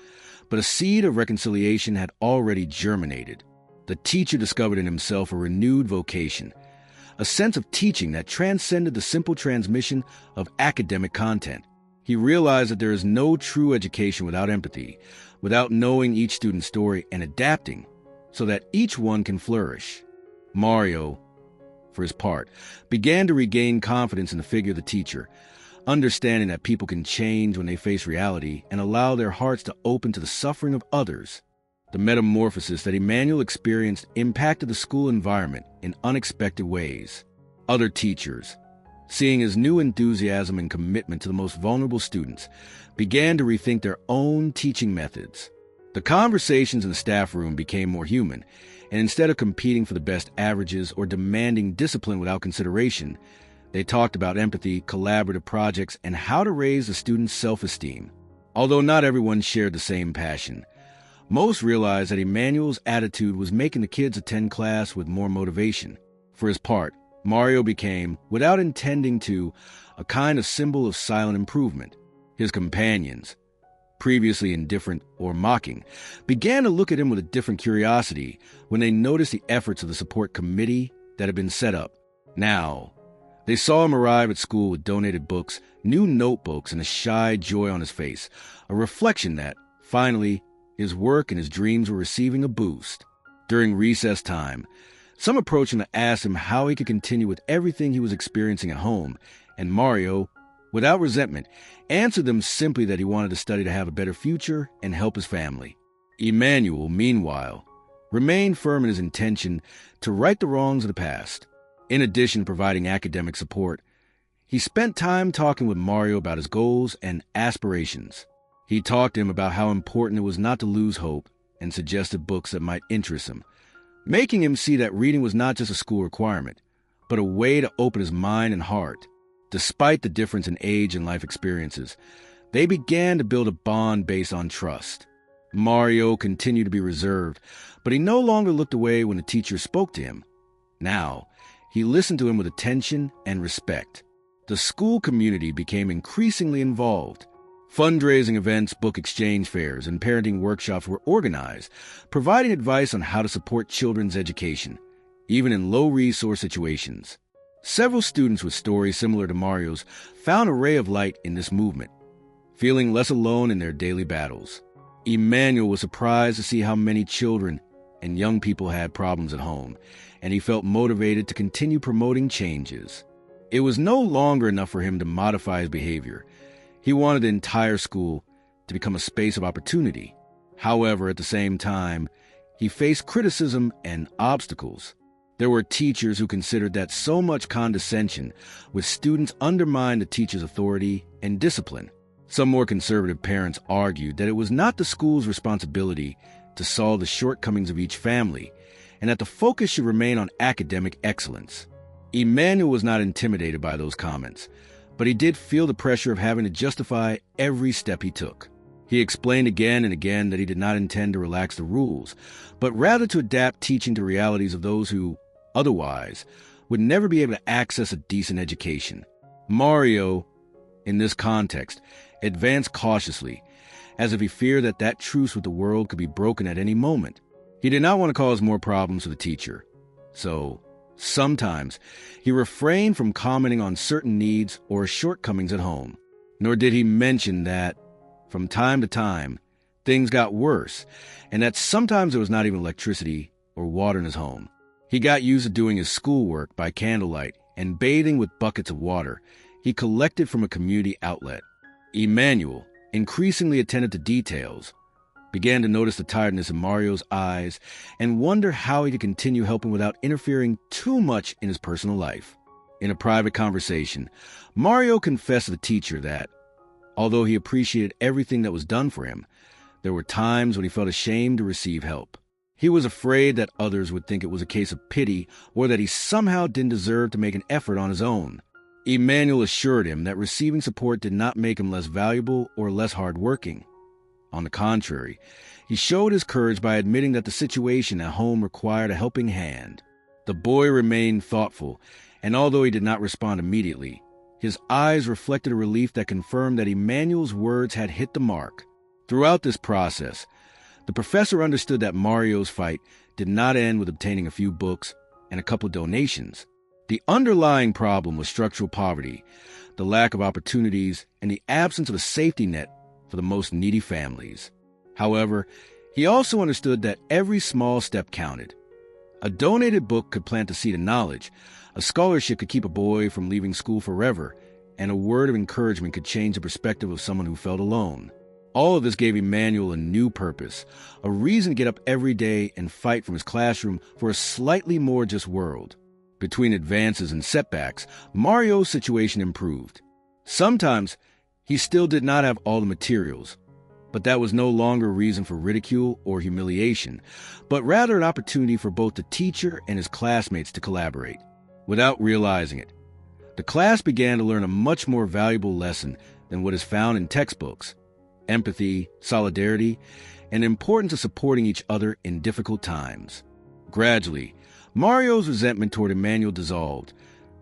but a seed of reconciliation had already germinated. The teacher discovered in himself a renewed vocation, a sense of teaching that transcended the simple transmission of academic content. He realized that there is no true education without empathy, without knowing each student's story and adapting so that each one can flourish. Mario, for his part, began to regain confidence in the figure of the teacher, understanding that people can change when they face reality and allow their hearts to open to the suffering of others. The metamorphosis that Emmanuel experienced impacted the school environment in unexpected ways. Other teachers, seeing his new enthusiasm and commitment to the most vulnerable students, began to rethink their own teaching methods. The conversations in the staff room became more human, and instead of competing for the best averages or demanding discipline without consideration, they talked about empathy, collaborative projects, and how to raise the students' self-esteem. Although not everyone shared the same passion, most realized that Emmanuel's attitude was making the kids attend class with more motivation. For his part, Mario became, without intending to, a kind of symbol of silent improvement. His companions, previously indifferent or mocking, began to look at him with a different curiosity when they noticed the efforts of the support committee that had been set up. Now, they saw him arrive at school with donated books, new notebooks, and a shy joy on his face, a reflection that, finally, his work and his dreams were receiving a boost. During recess time, some approached him to ask him how he could continue with everything he was experiencing at home, and Mario, without resentment, answered them simply that he wanted to study to have a better future and help his family. Emmanuel, meanwhile, remained firm in his intention to right the wrongs of the past. In addition to providing academic support, he spent time talking with Mario about his goals and aspirations. He talked to him about how important it was not to lose hope and suggested books that might interest him, making him see that reading was not just a school requirement, but a way to open his mind and heart. Despite the difference in age and life experiences, they began to build a bond based on trust. Mario continued to be reserved, but he no longer looked away when the teacher spoke to him. Now, he listened to him with attention and respect. The school community became increasingly involved. Fundraising events, book exchange fairs, and parenting workshops were organized, providing advice on how to support children's education, even in low-resource situations. Several students with stories similar to Mario's found a ray of light in this movement, feeling less alone in their daily battles. Emmanuel was surprised to see how many children and young people had problems at home, and he felt motivated to continue promoting changes. It was no longer enough for him to modify his behavior. He wanted the entire school to become a space of opportunity. However, at the same time, he faced criticism and obstacles. There were teachers who considered that so much condescension with students undermined the teacher's authority and discipline. Some more conservative parents argued that it was not the school's responsibility to solve the shortcomings of each family, and that the focus should remain on academic excellence. Emmanuel was not intimidated by those comments, but he did feel the pressure of having to justify every step he took. He explained again and again that he did not intend to relax the rules, but rather to adapt teaching to realities of those who, otherwise, would never be able to access a decent education. Mario, in this context, advanced cautiously, as if he feared that truce with the world could be broken at any moment. He did not want to cause more problems for the teacher, so sometimes he refrained from commenting on certain needs or shortcomings at home. Nor did he mention that, from time to time, things got worse, and that sometimes there was not even electricity or water in his home. He got used to doing his schoolwork by candlelight and bathing with buckets of water he collected from a community outlet. Emmanuel, increasingly attentive to details, began to notice the tiredness in Mario's eyes and wonder how he could continue helping without interfering too much in his personal life. In a private conversation, Mario confessed to the teacher that, although he appreciated everything that was done for him, there were times when he felt ashamed to receive help. He was afraid that others would think it was a case of pity or that he somehow didn't deserve to make an effort on his own. Emmanuel assured him that receiving support did not make him less valuable or less hardworking. On the contrary, he showed his courage by admitting that the situation at home required a helping hand. The boy remained thoughtful, and although he did not respond immediately, his eyes reflected a relief that confirmed that Emmanuel's words had hit the mark. Throughout this process, the professor understood that Mario's fight did not end with obtaining a few books and a couple donations. The underlying problem was structural poverty, the lack of opportunities, and the absence of a safety net for the most needy families. However, he also understood that every small step counted. A donated book could plant a seed of knowledge, a scholarship could keep a boy from leaving school forever, and a word of encouragement could change the perspective of someone who felt alone. All of this gave Emmanuel a new purpose, a reason to get up every day and fight from his classroom for a slightly more just world. Between advances and setbacks, Mario's situation improved. Sometimes, he still did not have all the materials, but that was no longer a reason for ridicule or humiliation, but rather an opportunity for both the teacher and his classmates to collaborate. Without realizing it, the class began to learn a much more valuable lesson than what is found in textbooks: empathy, solidarity, and the importance of supporting each other in difficult times. Gradually, Mario's resentment toward Emmanuel dissolved,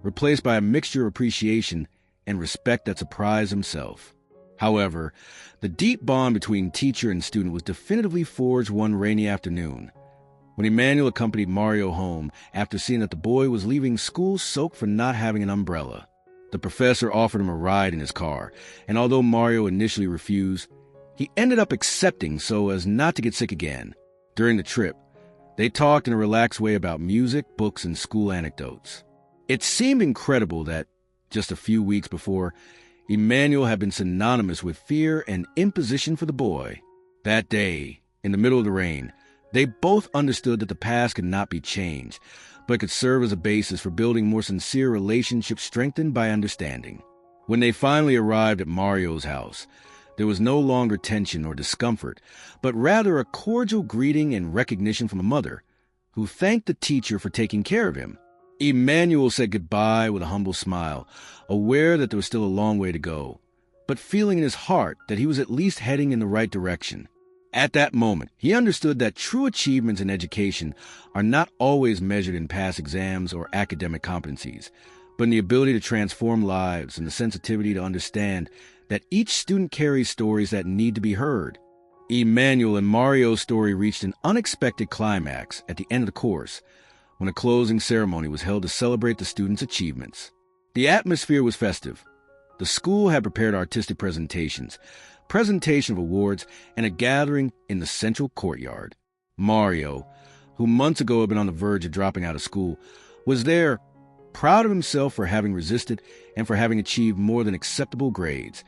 replaced by a mixture of appreciation and respect that surprised himself. However, the deep bond between teacher and student was definitively forged one rainy afternoon, when Emmanuel accompanied Mario home after seeing that the boy was leaving school soaked for not having an umbrella. The professor offered him a ride in his car, and although Mario initially refused, he ended up accepting so as not to get sick again. During the trip, they talked in a relaxed way about music, books, and school anecdotes. It seemed incredible that, just a few weeks before, Emmanuel had been synonymous with fear and imposition for the boy. That day, in the middle of the rain, they both understood that the past could not be changed, but could serve as a basis for building more sincere relationships strengthened by understanding. When they finally arrived at Mario's house, there was no longer tension or discomfort, but rather a cordial greeting and recognition from a mother, who thanked the teacher for taking care of him. Emmanuel said goodbye with a humble smile, aware that there was still a long way to go, but feeling in his heart that he was at least heading in the right direction. At that moment, he understood that true achievements in education are not always measured in past exams or academic competencies, but in the ability to transform lives and the sensitivity to understand that each student carries stories that need to be heard. Emmanuel and Mario's story reached an unexpected climax at the end of the course, when a closing ceremony was held to celebrate the students' achievements. The atmosphere was festive. The school had prepared artistic presentations, presentation of awards, and a gathering in the central courtyard. Mario, who months ago had been on the verge of dropping out of school, was there, proud of himself for having resisted and for having achieved more than acceptable grades,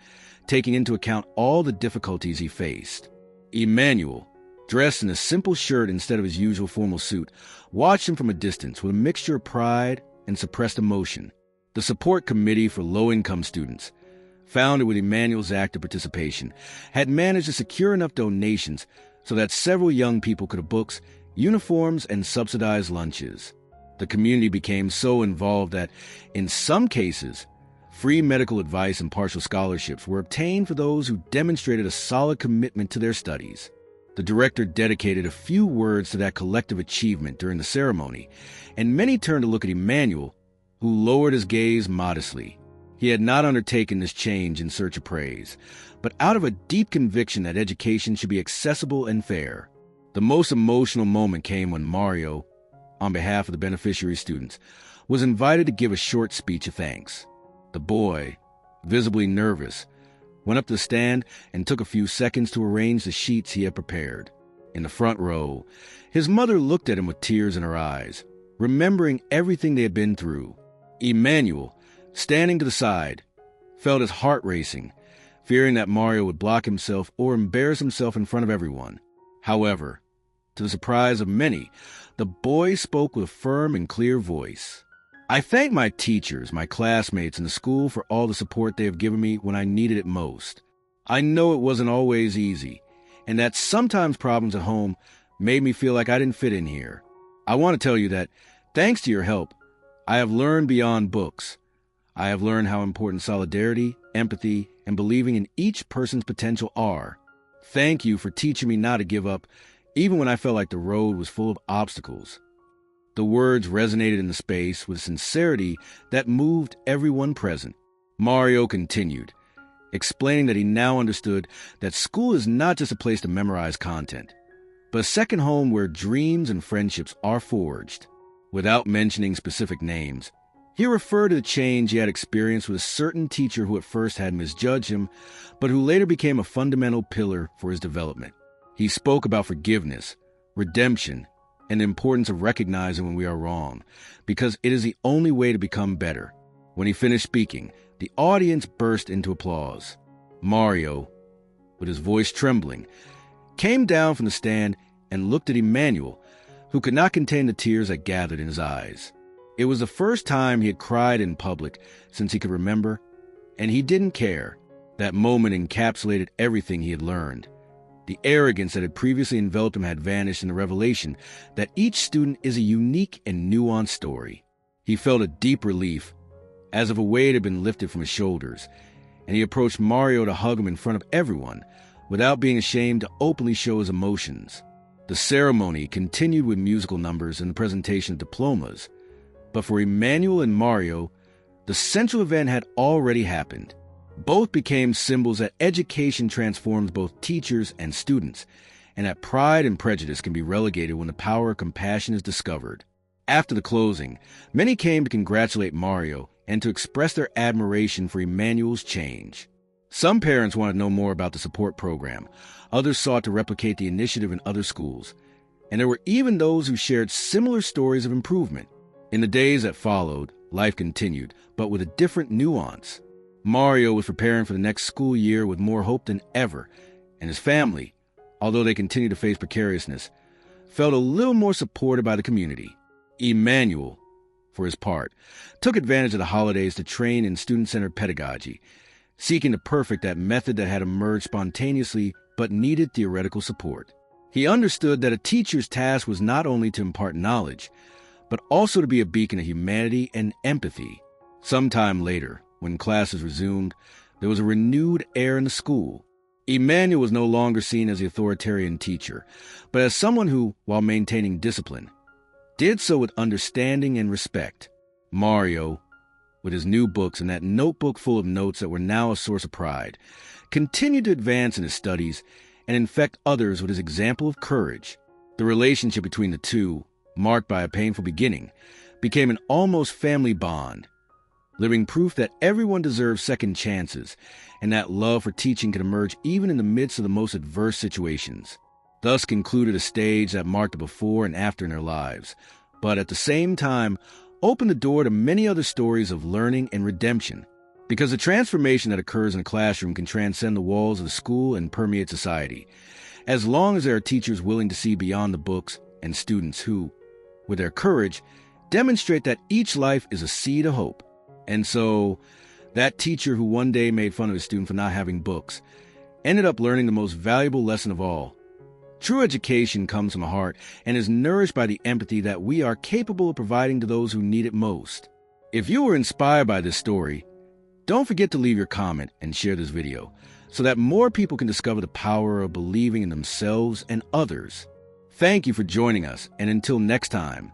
taking into account all the difficulties he faced. Emmanuel, dressed in a simple shirt instead of his usual formal suit, watched him from a distance with a mixture of pride and suppressed emotion. The Support Committee for Low-Income Students, founded with Emmanuel's active participation, had managed to secure enough donations so that several young people could have books, uniforms, and subsidized lunches. The community became so involved that, in some cases, free medical advice and partial scholarships were obtained for those who demonstrated a solid commitment to their studies. The director dedicated a few words to that collective achievement during the ceremony, and many turned to look at Emmanuel, who lowered his gaze modestly. He had not undertaken this change in search of praise, but out of a deep conviction that education should be accessible and fair. The most emotional moment came when Mario, on behalf of the beneficiary students, was invited to give a short speech of thanks. The boy, visibly nervous, went up to the stand and took a few seconds to arrange the sheets he had prepared. In the front row, his mother looked at him with tears in her eyes, remembering everything they had been through. Emmanuel, standing to the side, felt his heart racing, fearing that Mario would block himself or embarrass himself in front of everyone. However, to the surprise of many, the boy spoke with a firm and clear voice. "I thank my teachers, my classmates, and the school for all the support they have given me when I needed it most. I know it wasn't always easy, and that sometimes problems at home made me feel like I didn't fit in here. I want to tell you that, thanks to your help, I have learned beyond books. I have learned how important solidarity, empathy, and believing in each person's potential are. Thank you for teaching me not to give up, even when I felt like the road was full of obstacles." The words resonated in the space with sincerity that moved everyone present. Mario continued, explaining that he now understood that school is not just a place to memorize content, but a second home where dreams and friendships are forged. Without mentioning specific names, he referred to the change he had experienced with a certain teacher who at first had misjudged him, but who later became a fundamental pillar for his development. He spoke about forgiveness, redemption, and the importance of recognizing when we are wrong, because it is the only way to become better. When he finished speaking, the audience burst into applause. Mario, with his voice trembling, came down from the stand and looked at Emmanuel, who could not contain the tears that gathered in his eyes. It was the first time he had cried in public since he could remember, and he didn't care. That moment encapsulated everything he had learned. The arrogance that had previously enveloped him had vanished in the revelation that each student is a unique and nuanced story. He felt a deep relief, as if a weight had been lifted from his shoulders, and he approached Mario to hug him in front of everyone, without being ashamed to openly show his emotions. The ceremony continued with musical numbers and the presentation of diplomas, but for Emmanuel and Mario, the central event had already happened. Both became symbols that education transforms both teachers and students, and that pride and prejudice can be relegated when the power of compassion is discovered. After the closing, many came to congratulate Mario and to express their admiration for Emmanuel's change. Some parents wanted to know more about the support program. Others sought to replicate the initiative in other schools. And there were even those who shared similar stories of improvement. In the days that followed, life continued, but with a different nuance. Mario was preparing for the next school year with more hope than ever, and his family, although they continued to face precariousness, felt a little more supported by the community. Emmanuel, for his part, took advantage of the holidays to train in student-centered pedagogy, seeking to perfect that method that had emerged spontaneously but needed theoretical support. He understood that a teacher's task was not only to impart knowledge, but also to be a beacon of humanity and empathy. Sometime later, when classes resumed, there was a renewed air in the school. Emmanuel was no longer seen as the authoritarian teacher, but as someone who, while maintaining discipline, did so with understanding and respect. Mario, with his new books and that notebook full of notes that were now a source of pride, continued to advance in his studies and infect others with his example of courage. The relationship between the two, marked by a painful beginning, became an almost family bond, living proof that everyone deserves second chances and that love for teaching can emerge even in the midst of the most adverse situations. Thus concluded a stage that marked the before and after in their lives, but at the same time opened the door to many other stories of learning and redemption, because the transformation that occurs in a classroom can transcend the walls of the school and permeate society, as long as there are teachers willing to see beyond the books and students who, with their courage, demonstrate that each life is a seed of hope. And so, that teacher who one day made fun of his student for not having books ended up learning the most valuable lesson of all. True education comes from the heart and is nourished by the empathy that we are capable of providing to those who need it most. If you were inspired by this story, don't forget to leave your comment and share this video so that more people can discover the power of believing in themselves and others. Thank you for joining us, and until next time,